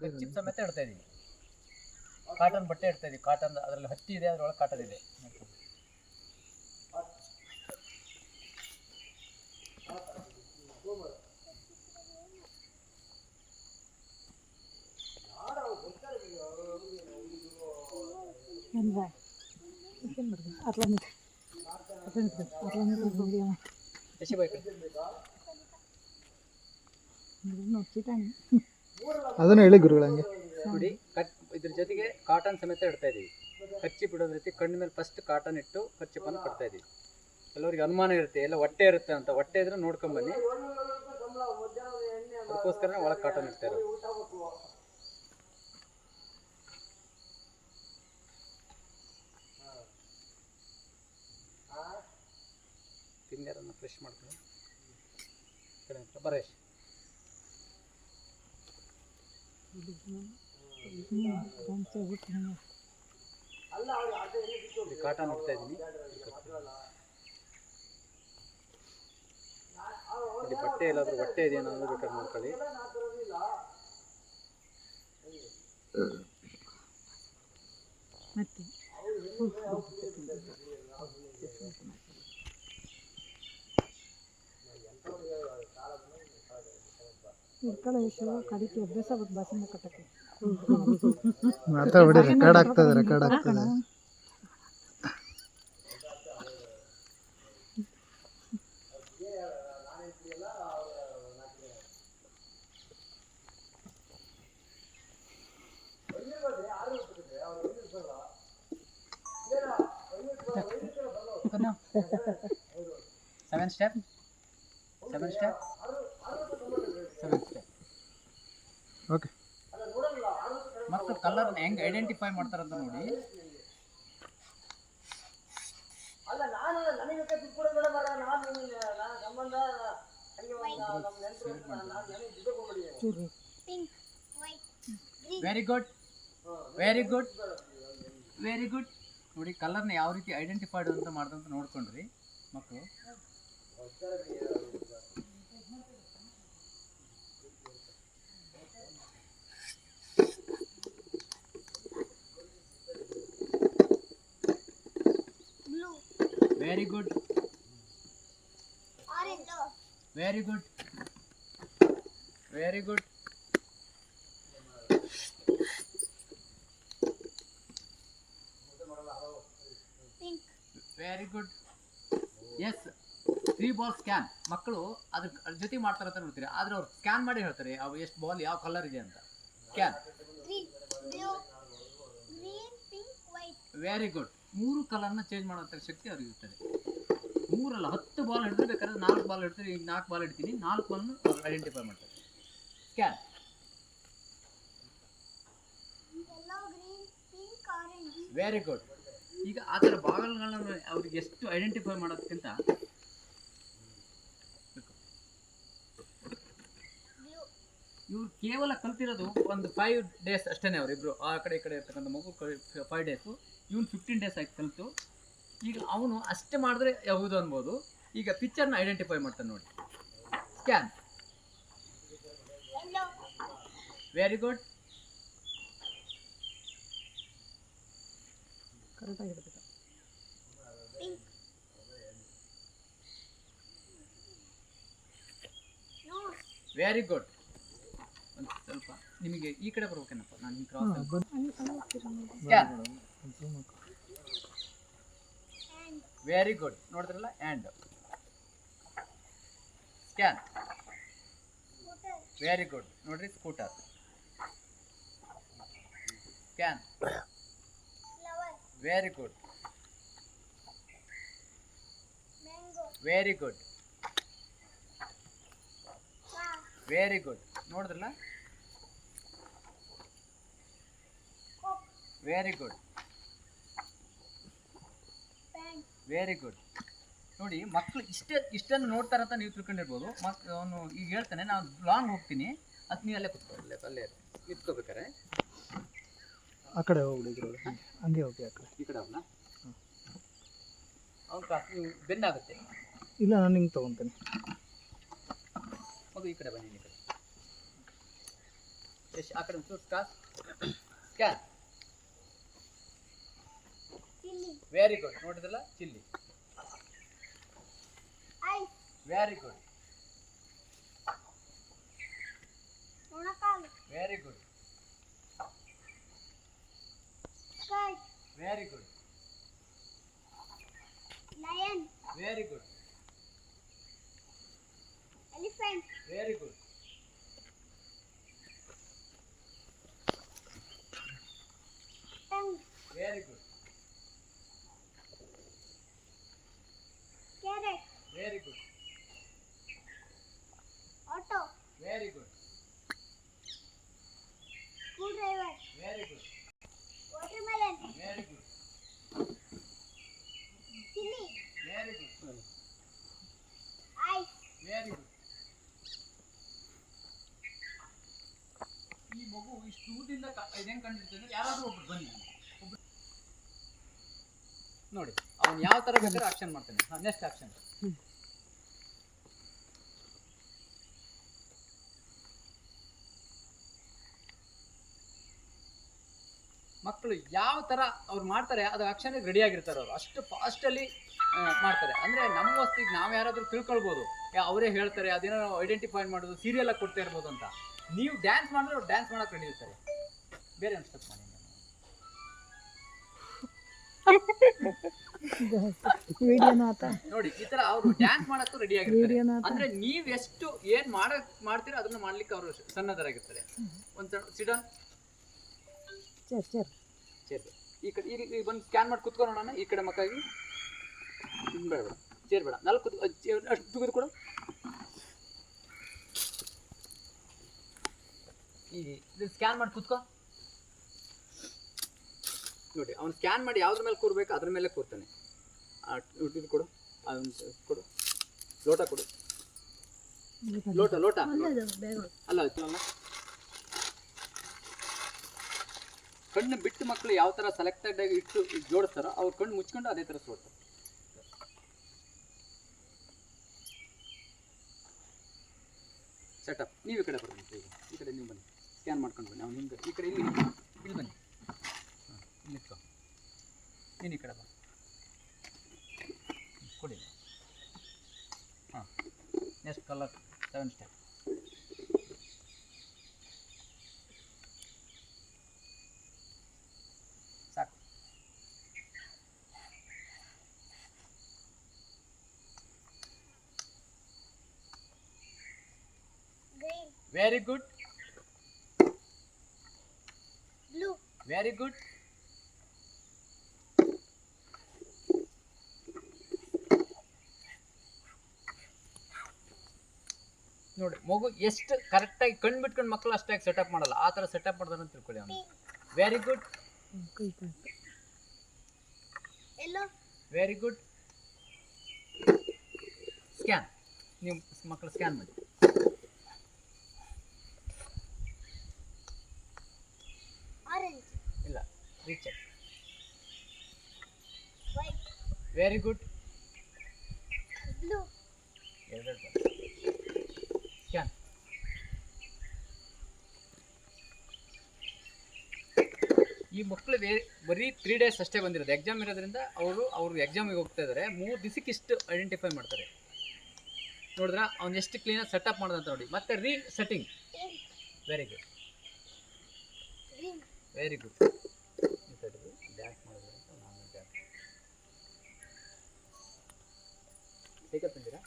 Chip ಸಮೇತ ಇಡ್ತಾ ಇದೀವಿ. ಕಾಟನ್ ಬಟ್ಟೆ ಇಡ್ತಾ ಇದೀವಿ. ಕಾಟನ್ ಅದರಲ್ಲಿ ಹತ್ತಿ ಇದೆ, ಅದರೊಳಗೆ ಕಾಟನ್ ಇದೆ. ಅದನ್ನ ಹೇಳಿ ಗುರುಗಳಂಗೆ ನೋಡಿ, ಇದ್ರ ಜೊತೆಗೆ ಕಾಟನ್ ಸಮೇತ ಇಡ್ತಾ ಇದೀವಿ. ಕಚ್ಚಿ ಬಿಡೋದ್ ರೀತಿ ಕಣ್ಣ ಮೇಲೆ ಫಸ್ಟ್ ಕಾಟನ್ ಇಟ್ಟು ಕಚ್ಚಿಪನ್ನು ಕಟ್ತಾ ಇದೀವಿ. ಕೆಲವರಿಗೆ ಅನುಮಾನ ಇರುತ್ತೆ, ಎಲ್ಲ ಹೊಟ್ಟೆ ಇರುತ್ತೆ ಅಂತ. ಹೊಟ್ಟೆ ಇದ್ರೆ ನೋಡ್ಕೊಂಬನ್ನಿ, ಅದಕ್ಕೋಸ್ಕರ ಒಳಗೆ ಕಾಟನ್ ಇಡ್ತಾ ಇರೋದು. ಫಿಂಗರನ್ನು ಫ್ರೆಶ್ ಮಾಡ್ಕೊಳ್ಳಿ. ಬರೇಶ್ ಕಾಟನ್ ಇಡ್ತಾ ಇದ್ದೀನಿ. ಇಲ್ಲಿ ಬಟ್ಟೆ ಎಲ್ಲಾದ್ರೂ ಹೊಟ್ಟೆ ಇದೆಯಾ ಅನ್ನೋದು ಬೇಕಾದ್ರೆ ನೋಡ್ಕೊಳ್ಳಿ. ಮಾತಾಡ್ಬಿಡಿ, ರೆಕಾರ್ಡ್ ಆಗ್ತದೆ. Seven step. ಓಕೆ. ಮಕ್ಕಳು ಕಲರ್ನ ಹೆಂಗೆ ಐಡೆಂಟಿಫೈ ಮಾಡ್ತಾರಂತ ನೋಡಿ. ವೆರಿ ಗುಡ್ ನೋಡಿ, ಕಲರ್ನ ಯಾವ ರೀತಿ ಐಡೆಂಟಿಫೈಡ್ ಅಂತ ಮಾಡ್ದಂತ ನೋಡ್ಕೊಂಡ್ರಿ ಮಕ್ಕಳು. Very good. Yes, 3 ball scan. ಮಕ್ಕಳು ಅದ್ರ ಜೊತೆ ಮಾಡ್ತಾರೆ ಅಂತ ನೋಡ್ತೀರಿ, ಆದ್ರೆ ಅವ್ರು ಸ್ಕ್ಯಾನ್ ಮಾಡಿ ಹೇಳ್ತಾರೆ ಅವು ಎಷ್ಟು ಬಾಲ್ ಯಾವ ಕಲರ್ ಇದೆ ಅಂತ. ಸ್ಕ್ಯಾನ್. Very good. 3 ಕಲರ್ನ ಚೇಂಜ್ ಮಾಡುವಂಥ ಶಕ್ತಿ ಅವ್ರಿಗೆ ಇರ್ತದೆ. 3 ಅಲ್ಲ, 10 ಬಾಲ್ ಹಿಡಿದ್ರೆ ಬೇಕಾದ್ರೆ 4 ಬಾಲ್ ಹಿಡ್ತೀರಿ. ಈಗ 4 ಬಾಲ್ ಹಿಡ್ತೀನಿ, 4 ಬಾಲ್ನ ಐಡೆಂಟಿಫೈ ಮಾಡ್ತಾರೆ. ಸ್ಕ್ಯಾನ್. Very good. ಈಗ ಆ ಥರ ಬಾಲ್ಗಳನ್ನ ಅವ್ರಿಗೆ ಎಷ್ಟು ಐಡೆಂಟಿಫೈ ಮಾಡೋದಕ್ಕಿಂತ ಇವ್ರು ಕೇವಲ ಕಲ್ತಿರೋದು ಒಂದು 5 ಡೇಸ್ ಅಷ್ಟೇ. ಅವರಿಬ್ರು ಆ ಕಡೆ ಈ ಕಡೆ ಇರ್ತಕ್ಕಂಥ ಮಗು 5 ಡೇಸು, ಇವನು 15 ಡೇಸ್ ಆಯ್ತು ಕಲಿತು. ಈಗ ಅವನು ಅಷ್ಟೇ ಮಾಡಿದ್ರೆ ಯಾವುದು ಅನ್ಬೋದು. ಈಗ ಪಿಕ್ಚರ್ನ ಐಡೆಂಟಿಫೈ ಮಾಡ್ತಾನೆ ನೋಡಿ. Scan. Very good. Very good. ಒಂದು ಸ್ವಲ್ಪ ನಿಮಗೆ ಈ ಕಡೆ ಬರ್ಬೇಕೇನಪ್ಪ, ನಾನು ಈ ಕ್ರಾಸ್. Very good. ನೋಡಿದ್ರಲ್ಲ, ಆ್ಯಂಡ್ ಸ್ಕ್ಯಾನ್. Very good. ನೋಡ್ರಿ, ಸ್ಕೂಟರ್. ಸ್ಕ್ಯಾನ್. Very good. ನೋಡಿದ್ರಲ್ಲ, ವೆರಿ ಗುಡ್. ನೋಡಿ, ಮಕ್ಕಳು ಇಷ್ಟನ್ನು ನೋಡ್ತಾರಂತ ನೀವು ತಿಳ್ಕೊಂಡಿರ್ಬೋದು. ಅವನು ಈಗ ಹೇಳ್ತಾನೆ, ನಾನು ಲಾಂಗ್ ಹೋಗ್ತೀನಿ ಅದು ನೀವು ಅಲ್ಲೇ ಕೂತ್ಕೊಳ್ಳಿ, ಅಲ್ಲೇ ನಿಂತ್ಕೋಬೇಕಾರೆ ಆ ಕಡೆ ಹೋಗ್ಬಿಡಿ, ಹಂಗೆ ಹೋಗಿ ಆ ಕಡೆ. ಈ ಕಡೆ ಅವನ ಅವ್ನು ಬೆನ್ನಾಗುತ್ತೆ. ಇಲ್ಲ, ನಾನು ಹಿಂಗೆ ತೊಗೊತೀನಿ. ಮಗು ಈ ಕಡೆ ಬನ್ನಿ. ಈ ಕಡೆ ಎಷ್ಟು ಆ ಕಡೆ ಒಂಚೂರು ಸ್ಕ್ಯಾನ್. Very good. ನೋಡಿದ್ರಲ್ಲ, chilli. Very good. Very good. Very good. Lion. Very good. Elephant. Very good. Tongue. Very good. Carrot. Very good. Auto. Very good. Screwdriver. Very good. Watermelon. Very good. Chili. Very good. Ice. Very good. ಈ ಮಗು ಇಷ್ಟು ಊಟದಿಂದ ಇದೇನು ಕಂಡಿರ್ತದೆ ಅಂದ್ರೆ ಯಾರಾದ್ರೂ ಒಬ್ರು ಬನ್ನಿ. ನೋಡಿ ಅವ್ನು ಯಾವ ತರ ಬೇಕಾದ್ರೆ ಆಕ್ಷನ್ ಮಾಡ್ತಾನೆ. Next action. ಮಕ್ಕಳು ಯಾವ ತರ ಅವ್ರು ಮಾಡ್ತಾರೆ ಅದು ಆಕ್ಷನ್ ರೆಡಿ ಆಗಿರ್ತಾರೆ. ಅವರು ಅಷ್ಟು ಫಾಸ್ಟಲ್ಲಿ ಮಾಡ್ತಾರೆ. ಅಂದ್ರೆ ನಮ್ಮ ವಸ್ತಿಗೆ ನಾವು ಯಾರಾದ್ರೂ ತಿಳ್ಕೊಳ್ಬೋದು, ಅವರೇ ಹೇಳ್ತಾರೆ, ಅದೇನೋ ಐಡೆಂಟಿಫೈ ಮಾಡೋದು, ಸೀರಿಯಲ್ ಆಗಿ ಕೊಡ್ತಾ ಇರ್ಬೋದು ಅಂತ. ನೀವು ಡ್ಯಾನ್ಸ್ ಮಾಡಿದ್ರೆ ಅವ್ರು ಡ್ಯಾನ್ಸ್ ಮಾಡಕ್ಕೆ ರೆಡಿ ಇರ್ತಾರೆ. ಬೇರೆ ಅನ್ಸ್ಟಪ್ ಮಾಡಿ ನೋಡಿ, ಈ ತರ ಅವರು ಡ್ಯಾನ್ಸ್ ಮಾಡಕ್ಕೂ ರೆಡಿ ಆಗಿರ್ತಾರೆ. ಅಂದ್ರೆ ನೀವ್ ಎಷ್ಟು ಏನ್ ಮಾಡ್ತೀರೋ ಅದನ್ನ ಮಾಡ್ಲಿಕ್ಕೆ ಅವರು ಸನ್ನದ್ಧರಾಗಿರ್ತಾರೆ. ಒಂದ್ ಸಿಡನ್ ಚೇರ್ ಈ ಕಡೆ ಈಗ ಬಂದು ಸ್ಕ್ಯಾನ್ ಮಾಡಿ ಕುತ್ಕೊಂಡು ನೋಡೋಣ. ಈ ಕಡೆ ಮಕ್ಕಾಗಿ ಬೇಡ ಬೇಡ, ಚೇರ್ ಬೇಡ, ನಾಲ್ಕು ಅಷ್ಟು ತೆಗೆದು ಕೊಡು. ಈಗ ಸ್ಕ್ಯಾನ್ ಮಾಡಿ ಕುತ್ಕೋ. ನೋಡಿ ಅವ್ನು ಸ್ಕ್ಯಾನ್ ಮಾಡಿ ಯಾವ್ದ್ರ ಮೇಲೆ ಕೂರ್ಬೇಕು ಅದ್ರ ಮೇಲೆ ಕೂರ್ತಾನೆ. ಇದು ಕೊಡು, ಅದೊಂದು ಕೊಡು, ಲೋಟ ಕೊಡು. ಲೋಟ ಲೋಟ ಅಲ್ಲ, ಕಣ್ಣು ಬಿಟ್ಟು ಮಕ್ಕಳು ಯಾವ ತರ ಸೆಲೆಕ್ಟೆಡ್ ಆಗಿ ಇಟ್ಟು ಜೋಡಿಸ್ತಾರೋ ಅವ್ರು ಕಣ್ಣು ಮುಚ್ಕೊಂಡು ಅದೇ ತರ ಸೋಡ್ತಾರೆ. ಸೆಟಪ್. ನೀವು ಈ ಕಡೆ ಬರ್ಬೇಕು. ಈಗ ಈ ಕಡೆ ನೀವು ಬನ್ನಿ, ಸ್ಕ್ಯಾನ್ ಮಾಡ್ಕೊಂಡು ಬನ್ನಿ. ಅವ್ನು ಹಿಂಗೆ ಈ ಕಡೆ ಇಲ್ಲಿ ಬನ್ನಿ. ಇಲ್ಲಿ ನಿಂತ್ಕೊ. ನೀನು ಈ ಕಡೆ ಬಾ, ಕೊಡಿ. ಹಾಂ, ನೆಕ್ಸ್ಟ್ ಕಲರ್ 7 ಸ್ಟೆಪ್. ಸಾಕು. Green. Very good. Blue. Very good. ನೋಡಿ ಮಗು ಎಷ್ಟು ಕರೆಕ್ಟಾಗಿ ಕಣ್ಣು ಬಿಟ್ಕೊಂಡು ಮಕ್ಕಳು ಅಷ್ಟಾಗಿ ಸೆಟಪ್ ಮಾಡಲ್ಲ. ಆ ಥರ ಸೆಟಪ್ ಮಾಡ್ದಾರೆ ಅಂತ ತಿಳ್ಕೊಳ್ಳಿ ಅವನು. Very good. Yellow. Very good. Scan. ನೀವು ಮಕ್ಕಳು ಸ್ಕ್ಯಾನ್ ಮಾಡಿ. Orange. ಇಲ್ಲ, recheck. White. Very good. Blue. ಎರಡು ಸ್ಕ್ಯಾನ್. ಈ ಮಕ್ಕಳು ಬರೀ 3 days ಅಷ್ಟೇ ಬಂದಿರೋದು. ಎಕ್ಸಾಮ್ ಇರೋದ್ರಿಂದ ಅವರು ಎಕ್ಸಾಮಿಗೆ ಹೋಗ್ತಾ ಇದ್ದಾರೆ. 3 ದಿವಸಕ್ಕೆ ಇಷ್ಟು ಐಡೆಂಟಿಫೈ ಮಾಡ್ತಾರೆ. ನೋಡಿದ್ರ ಅವ್ನು ಎಷ್ಟು ಕ್ಲೀನಾಗಿ ಸೆಟಪ್ ಮಾಡ್ದಂತ ನೋಡಿ. ಮತ್ತೆ setting. Pink. Very good. Green. Very good. Dance ಮಾಡಿದ್ರೆ ನಾನು ಡ್ಯಾನ್ಸ್ ಸೈಕಲ್ ತಂದಿರಾ?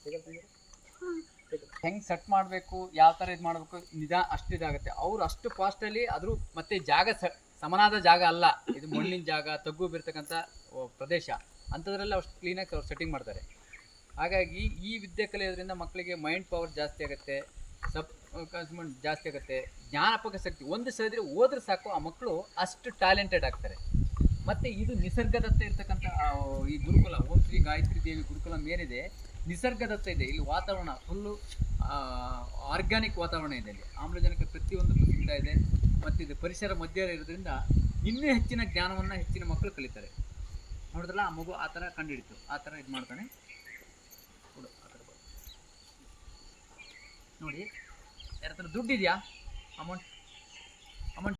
ಸೈಕಲ್ ತಂದಿರಾ? ಹೆಂಗೆ ಸೆಟ್ ಮಾಡಬೇಕು, ಯಾವ ಥರ ಇದು ಮಾಡಬೇಕು, ಅಷ್ಟು ಇದಾಗುತ್ತೆ. ಅವ್ರು ಅಷ್ಟು ಫಾಸ್ಟಲ್ಲಿ ಆದರೂ ಮತ್ತೆ ಜಾಗ ಸಮನಾದ ಜಾಗ ಅಲ್ಲ ಇದು, ಮಣ್ಣಿನ ಜಾಗ, ತಗ್ಗು ಬಿರ್ತಕ್ಕಂಥ ಪ್ರದೇಶ ಅಂಥದ್ರೆಲ್ಲ ಅಷ್ಟು ಕ್ಲೀನಾಗಿ ಅವ್ರು ಸೆಟ್ಟಿಂಗ್ ಮಾಡ್ತಾರೆ. ಹಾಗಾಗಿ ಈ ವಿದ್ಯೆ ಕಲಿಯೋದ್ರಿಂದ ಮಕ್ಕಳಿಗೆ ಮೈಂಡ್ ಪವರ್ ಜಾಸ್ತಿ ಆಗುತ್ತೆ, ಕಾನ್ಸಂಟ್ರೇಟ್ ಜಾಸ್ತಿ ಆಗುತ್ತೆ, ಜ್ಞಾಪಕ ಶಕ್ತಿ. ಒಂದು ಸರಿದ್ರೆ ಹೋದ್ರೆ ಸಾಕು ಆ ಮಕ್ಕಳು ಅಷ್ಟು ಟ್ಯಾಲೆಂಟೆಡ್ ಆಗ್ತಾರೆ. ಮತ್ತು ಇದು ನಿಸರ್ಗದತ್ತ ಇರ್ತಕ್ಕಂಥ ಈ ಗುರುಕುಲ, ಓಂ ಶ್ರೀ ಗಾಯತ್ರಿ ದೇವಿ ಗುರುಕುಲ ಮೇಲಿದೆ, ನಿಸರ್ಗದತ್ತ ಇದೆ. ಇಲ್ಲಿ ವಾತಾವರಣ ಫುಲ್ಲು ಆರ್ಗ್ಯಾನಿಕ್ ವಾತಾವರಣ ಇದೆ. ಇಲ್ಲಿ ಆಮ್ಲಜನಕ ಪ್ರತಿಯೊಂದಕ್ಕೂ ಸಿಗ್ತಾ ಇದೆ. ಮತ್ತು ಇದು ಪರಿಸರ ಮಧ್ಯ ಇರೋದ್ರಿಂದ ಇನ್ನೂ ಹೆಚ್ಚಿನ ಜ್ಞಾನವನ್ನು ಹೆಚ್ಚಿನ ಮಕ್ಕಳು ಕಲಿತಾರೆ. ನೋಡಿದ್ರಲ್ಲ, ಆ ಮಗು ಆ ಥರ ಕಂಡುಹಿಡಿತು, ಆ ಥರ ಇದು ಮಾಡ್ತಾನೆ. ಆ ಥರ ನೋಡಿ, ಯಾರ ಹತ್ರ ದುಡ್ಡಿದೆಯಾ? ಅಮೌಂಟ್